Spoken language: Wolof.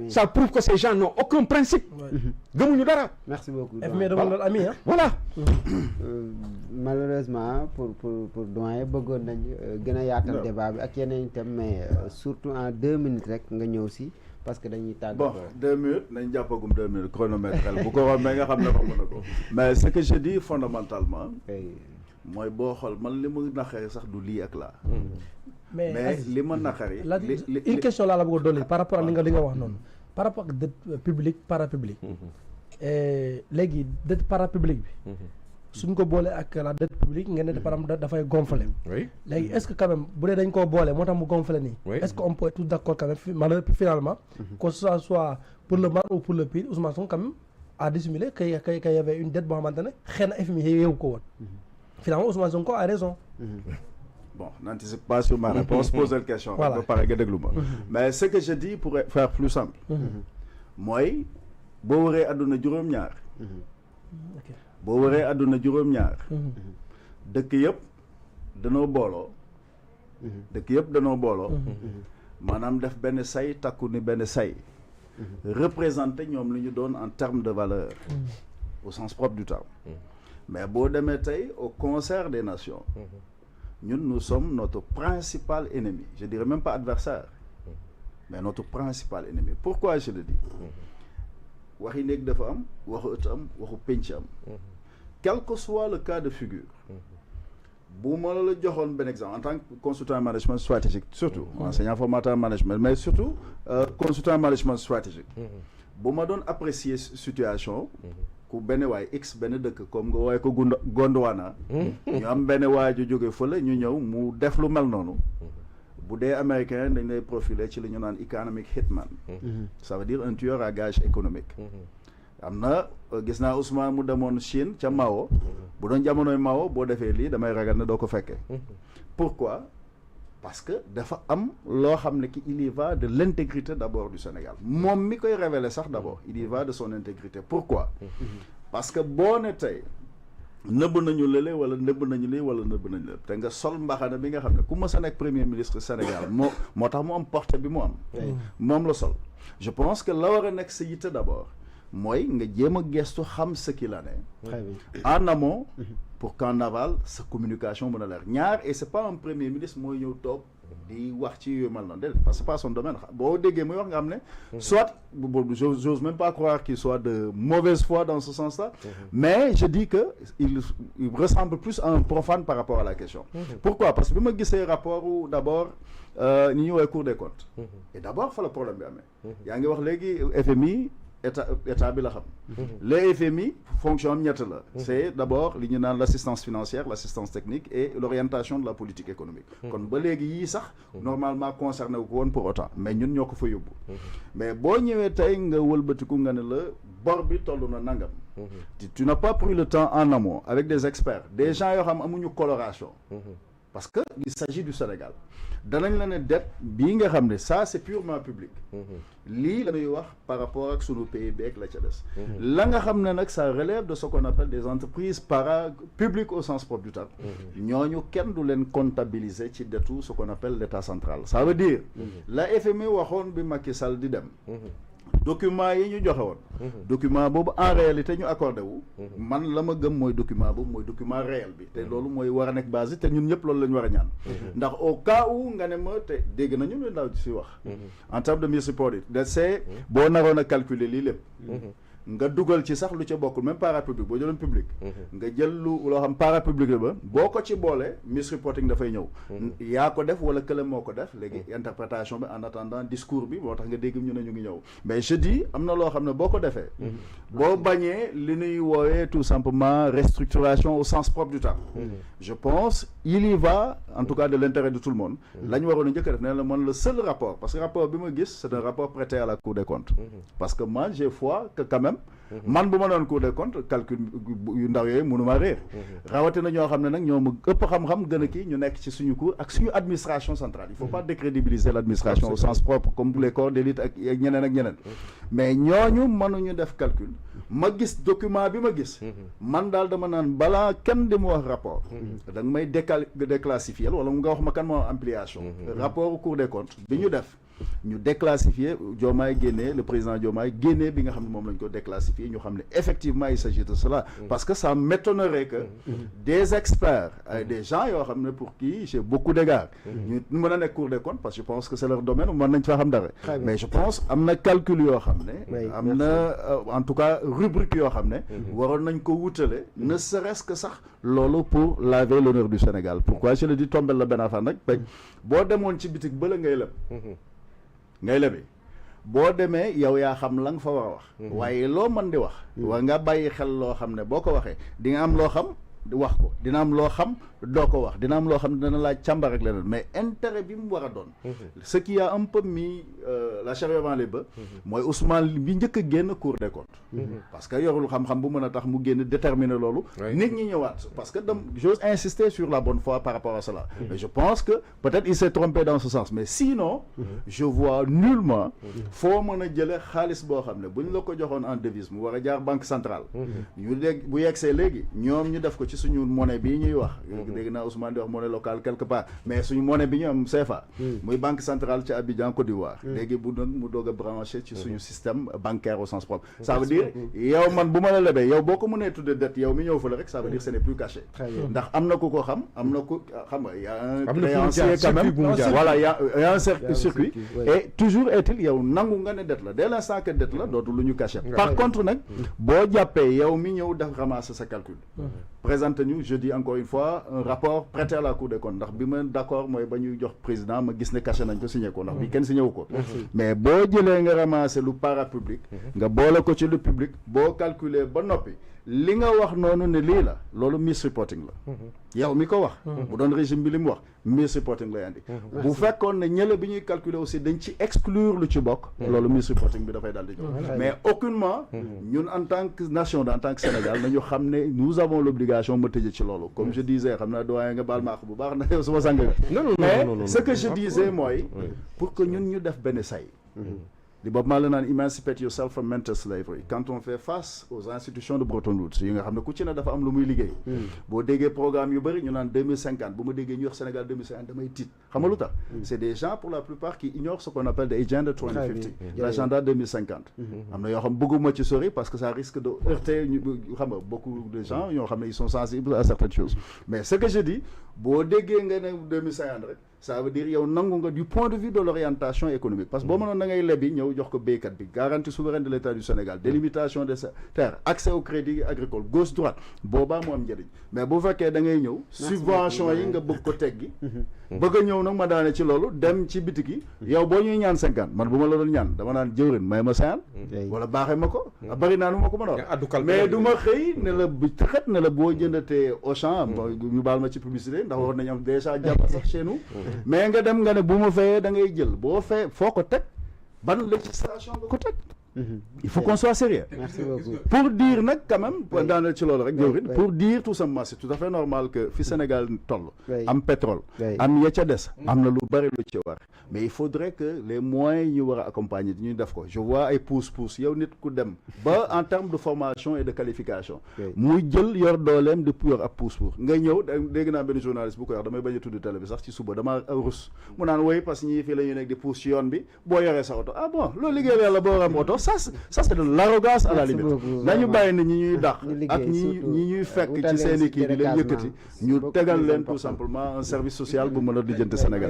ça prouve que ces gens n'ont aucun principe. Gëmuñu dara. Merci beaucoup. Voilà. Malheureusement pour doyen bëggoon nañ gën a yaatal débat bi ak yeneen itam mais surtout en 2 minutes rek nga ñëw si parce que dañuy tàgg. Bon 2 minutes nañ jàppagum 2 minutes chronomètre bu ko rombee nga xam ne romb na ko mais ce que je dis fondamentalement mooy boo xool man li mu naqari sax du lii ak laa mais li ma naqari une question laa la bëgg a dolli par rapport ak li nga wax noonu par rapport ak dette publique parapublique léegi dette parapublique bi suñ ko boolee ak la dette publique ngeen ne par exemple dafay gonfler léegi est-ce que quand même bu dee dañ koo boole moo tax mu gonfler nii est-ce que on peut être tous d'accord quand même finalement que ce soit pour le mal ou pour le pire Ousmane Sonko quand même a dissimulé qu'il y avait une dette boo xamante ne xëy na FMI yeewu ko woon finalement Ousmane Sonko a raison. Bon, n'anticipe pas sur ma réponse, pose la question. Voilà. Mais ce que je dis pour faire plus simple, moi, boo waree àdduna juróom-ñaar boo waree àdduna juróom-ñaar dëkk yëpp danoo booloo maanaam def benn say takku ni benn say représenter ñoom li ñu doon en termes de valeur au sens propre du terme mais boo demee tey au concert des nations nous sommes notre principal ennemi je dirais même pas adversaire mais notre principal ennemi pourquoi je le dis waxi néeg dafa am waxu ëtt am waxu pénc am quel que soit le cas de figure bu ma la joxoon benn exemple en tant que consultant en management stratégique surtout enseignant formateur en management mais surtout consultant en management stratégique bu ma doon apprécier situation ku benn waay x benn dëkk comme nga waaye ko Gondwana ñu am benn waay ju jóge fële ñu ñëw mu def lu mel noonu bu dee américain dañ lay profiler ci li ñu naan economic hitman ça veut dire un tueur à gage économique am na gis naa Ousmane mu demoon Chine ca Mao bu doon jamonoy Mao boo defee lii damay ragal ne doo ko fekkee pourquoi parce que dafa am loo xam ne ki il y va de l'intégrité d'abord du Sénégal moom mi koy révéler sax d'abord il y va de son intégrité pourquoi parce que boo ne tey nëbb nañu lële wala nëbb nañu lii wala nëbb nañu lële te nga sol mbaxana bi nga xam ne ku ma sa nekk premier ministre Sénégal moo tax mu am portée bi mu am moom la sol je pense que la war a nekk sa yitte d'abord mooy nga jéem a gestu xam ce qu'il en est en amont pour qu'en aval sa communication mën a leer ñaar et c'est pas un premier ministre mooy ñëw toog di wax ci yu mal noonu déedéet parce que c'est pas son domaine boo déggee muy wax nga xam ne soit j'ose même pas croire qu'il soit de mauvaise foi dans ce sens-là mais je dis que il ressemble plus à un profane par rapport à la question pourquoi parce que bi ma gisee rapport u d'abord ñi ñuy woowee Cour des comptes et d'abord fa la problème bi amee yaa ngi wax léegi FMI état bi la xam le FMI fonction am ñett la c'est d'abord li ñu naan l'assistance financière l'assistance technique et l'orientation de la politique économique kon ba léegi yii sax normalement concerné wu ko woon pour autant mais ñun ñoo ko fa yóbbu mais boo ñëwee tey nga wëlbatiku nga ne la bor bi toll na nangam tu n'as pas pris le temps en amont avec des experts des gens yoo xam amuñu coloration parce que il s'agit du Sénégal danañ la ne dette bii nga xam ne ça c'est purement public lii la ñuy wax par rapport ak sunu PIB ak la ca des la nga xam ne nag ça relève de ce qu'on appelle des entreprises publiques au sens propre du terme ñooñu kenn du leen comptabiliser ci dettu ce qu'on appelle l'état central ça veut dire la FMI waxoon bi Macky Sall di dem document yi ñu joxe woon document boobu en réalité ñu accordé wu man la ma gëm mooy document boobu mooy document réel bi te loolu mooy war a nekk base te ñun ñëpp loolu la ñu war a ñaan ndax au cas où nga ne ma te dégg nañu lu ndaw si wax en termes de misreporting de c'est boo naroon a calculer lii lépp nga dugal ci sax lu ca bokkul même parapublic boo jëloon public nga jël loo xam parapublic ba boo ko ci boole misreporting dafay ñëw yaa ko def wala kële moo ko def léegi interprétation bi en attendant discours bi moo tax nga dégg ñu ne ñu ngi ñëw mais je dis am na loo xam ne boo ko defee boo bañee li ñuy woowee tout simplement restructuration au sens propre du terme je pense il y va en tout cas de l'intérêt de tout le monde la ñu waroon a njëkk a def ne la man le seul rapport parce que rapport bi ma gis c'est un rapport prêté à la Cour des comptes parce que moi j'ai foi que quand même man bu ma doon Cour des comptes calcul yu ndaw yooyu mënuma réer rawatina ñoo xam ne nag ñoo ma ëpp xam-xam gën a kii ñu nekk ci suñu cour ak suñu administration centrale il faut pas décrédibiliser l'administration au sens propre comme les corps d'élite ak ñeneen mais ñooñu mënuñu def calcul ma gis document bi ma gis man daal dama naan balaa kenn di mu wax rapport da nga may déclassifier wala nga wax ma kan moo ampliation rapport au Cour des comptes bi ñu def ñu déclassifier Diomaye génnee le président Diomaye génnee bi nga xam ne moom lañ ko déclassifier ñu xam ne effectivement il s'agit de cela parce que ça m'étonnerait que des experts des gens yoo xam ne pour qui j'ai beaucoup d'égards ñu mën a nekk Cour des comptes parce que je pense que c'est leur domaine mën nañ fa xam dara mais je pense am na calcul yoo xam ne am na en tout cas rubrique yoo xam ne waroon nañ ko wutale ne serait-ce que sax loolu pour laver l'honneur du Sénégal pourquoi je le dis tombel la benn affaire nag boo demoon ci bitik bëla ngay lebi boo demee yow yaa xam la nga fa war a wax waaye loo mën di wax war nga bàyyi xel loo xam ne boo ko waxee di nga am loo xam wax ko dina am loo xam doo ko wax dina am loo xam ne dana laaj càmbar ak leneen mais intérêt bi mu war a doon ce qui a un peu mis la charrue avant les bœufs mooy Ousmane bi njëkk a génn Cour des comptes parce que yorul xam-xam bu mën a tax mu génn déterminer loolu nit ñi ñëwaat parce que j'ose insister sur la bonne foi par rapport à cela mais je pense que peut-être il s'est trompé dans ce sens mais sinon je vois nullement foo mën a jële xaalis boo xam ne bu ñu la ko joxoon en devise mu war a jaar banque centrale ñu dégg bu yegsee léegi ñoom ñu def ko ci suñu monnaie bii ñuy wax dégg naa Ousmane di wax monnaie locale quelque part mais suñu monnaie bi ñu am CFA muy banque centrale ci Abidjan Côte d'Ivoire léegi bu doon mu doog a branché ci suñu système bancaire au sens propre ça veut dire yow man bu ma la lebee yow boo ko mënee tudde dette yow mi ñëw fa la rek ça veut dire ce n'est plus caché ndax am na ku ko xam am na ku xam nga y a un créancier quand même voilà y a un circuit et toujours est-il yow nangu nga ne dette la dès l'instant que dette la dootu lu ñu caché par contre nag boo jàppee yow mi ñëw def ramasser sa calcul présente-nous je dis encore une fois un rapport prêté à la Cour des comptes ndax bi ma d'accord mooy ba ñuy jox président ma gis ne caché nañ ko signé ko ndax bi kenn signé wu ko mais boo jëlee nga ramasser lu parapublic nga boole ko ci lu public boo calculer ba noppi li nga wax noonu ne lii la loolu misreporting la yow mi ko wax bu doon régime bi li mu wax misreporting lay andi bu fekkoon ne ñële bi ñuy calculer aussi dañ ci exclure lu ci bokk loolu misreporting bi dafay daal di jox mais aucunement ñun en tant que nation en tant que Sénégal nañu xam ne nous avons l'obligation ma tëjee ci loolu comme je disais xam naa doyen nga baal maax bu baax na yow suma sang mais ce que je disais mooy pour que ñun ñu def benn say li Bob Marley naan emancipate yourself from mental slavery quand on fait face aux institutions de Bretton Woods yi nga xam ne ku ci ne dafa am lu muy liggéey boo déggee programme yu bëri ñu naan 2050 bu ma déggee ñu wax Sénégal 2050 damay tiit xam nga lu tax c'est des gens pour la plupart qui ignorent ce qu'on appelle the Agenda 2050 l'agenda 2050 am na yoo xam bëgguma ci sori parce que ça risque de heurter ñu xam nga beaucoup de gens ñoo xam ne ils sont sensibles à certaines choses mais ce que je dis boo déggee nga ne 2050 rek ça veut dire yow nangu nga du point de vue de l'orientation économique parce que boo mënoon da ngay lebi ñëw jox ko béykat bi garantie souveraine de l'État du Sénégal délimitation des terres accès au crédit agricole gauche droite boobaa mu am njëriñ mais bu fekkee da ngay ñëw subvention yi nga bëgg ko teggi bëgg a ñëw nag ma daane ci loolu dem ci bitik yi yow boo ñuy ñaan 50 man bu ma la doon ñaan dama naan jëwrin may ma 50 wala baaxee ma ko bari naa nu ma ko mën a wax mais du ma xëy ne la bi taxat ne la boo jëndatee Auchan ñu baal ma ci publicité ndax war nañu am déjà jàpp sax chez nous mais nga dem nga ne bu ma fayee da ngay jël boo fay foo ko teg ban législation nga ko teg il faut qu'on soit sérieux pour dire nag quand même daaneel ci loolu rek jëwrin pour dire tout simplement c'est tout à fait normal que fi Sénégal toll am pétrole am ya ca des am na lu bari lu ci war mais il faudrait que les moyens ñu war a accompagner ñu def ko je vois ay pousse-pousse yow nit ku dem ba en termes de formation et de qualification muy jël yor dooleem de yor ab pousse-pousse nga ñëw dégg naa benn journaliste bu ko wax damay bañ a tudd télé bi sax ci suba dama rus mu naan woy parce que ñii fii la ñu nekk di pousse ci yoon bi boo yoree sa oto ah bon loolu liggéey yàlla boo am oto ça c'est de l'arrogance à la limite nañu bàyyi ne ñi ñuy dàq ak ñi ñuy fekk ci seen i kii di leen yëkkati ñu tegal leen tout simplement un service social bu mën a lijjanti Sénégal